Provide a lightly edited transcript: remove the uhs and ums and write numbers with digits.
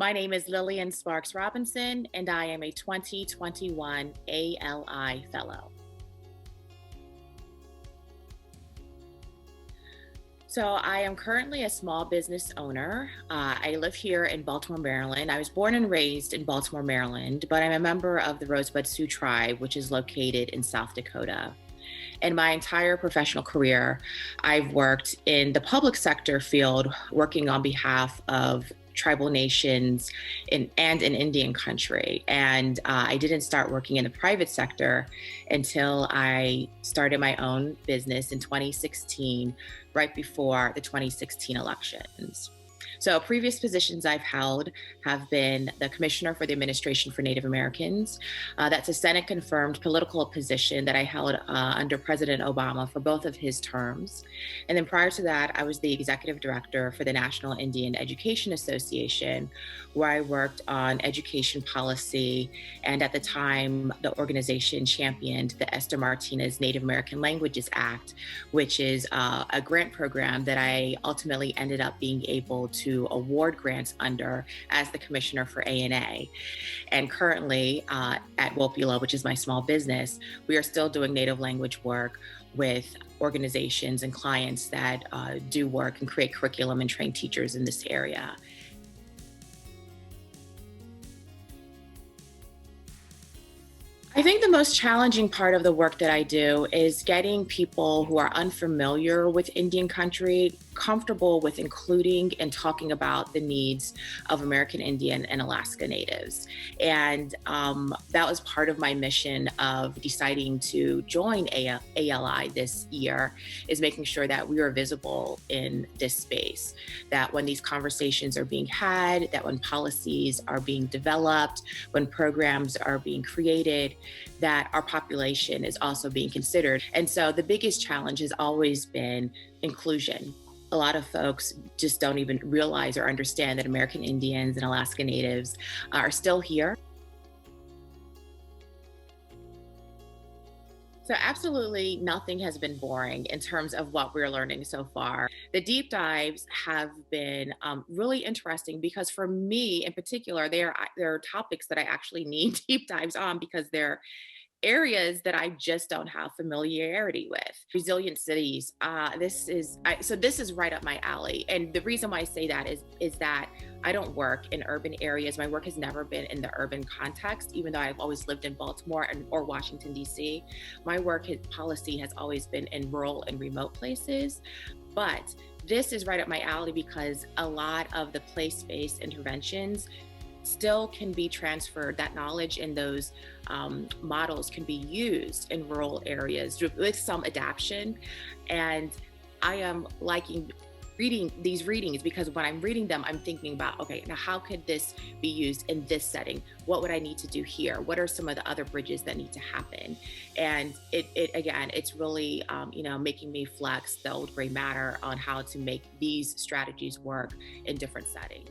My name is Lillian Sparks Robinson, and I am a 2021 ALI Fellow. So I am currently a small business owner. I live here in Baltimore, Maryland. I was born and raised in Baltimore, Maryland, but I'm a member of the Rosebud Sioux tribe, which is located in South Dakota. In my entire professional career, I've worked in the public sector field, working on behalf of tribal nations and in Indian country. And I didn't start working in the private sector until I started my own business in 2016, right before the 2016 elections. So previous positions I've held have been the Commissioner for the Administration for Native Americans. That's a Senate confirmed political position that I held under President Obama for both of his terms. And then prior to that, I was the Executive Director for the National Indian Education Association, where I worked on education policy. And at the time, the organization championed the Esther Martinez Native American Languages Act, which is a grant program that I ultimately ended up being able to award grants under as the commissioner for ANA. And currently at Wopula, which is my small business, we are still doing native language work with organizations and clients that do work and create curriculum and train teachers in this area. I think the most challenging part of the work that I do is getting people who are unfamiliar with Indian country comfortable with including and talking about the needs of American Indian and Alaska Natives. And that was part of my mission of deciding to join ALI this year, is making sure that we are visible in this space, that when these conversations are being had, that when policies are being developed, when programs are being created, that our population is also being considered. And so the biggest challenge has always been inclusion. A lot of folks just don't even realize or understand that American Indians and Alaska Natives are still here. So absolutely nothing has been boring in terms of what we're learning so far. The deep dives have been really interesting because for me in particular, there are topics that I actually need deep dives on because they're areas that I just don't have familiarity with. Resilient cities. This is right up my alley. And the reason why I say that is that I don't work in urban areas. My work has never been in the urban context, even though I've always lived in Baltimore or Washington, D.C. My policy has always been in rural and remote places. But this is right up my alley because a lot of the place-based interventions still can be transferred. That knowledge and those models can be used in rural areas with some adaptation. And I am liking reading these readings because when I'm reading them, I'm thinking about, okay, now how could this be used in this setting? What would I need to do here? What are some of the other bridges that need to happen? And it's really, making me flex the old gray matter on how to make these strategies work in different settings.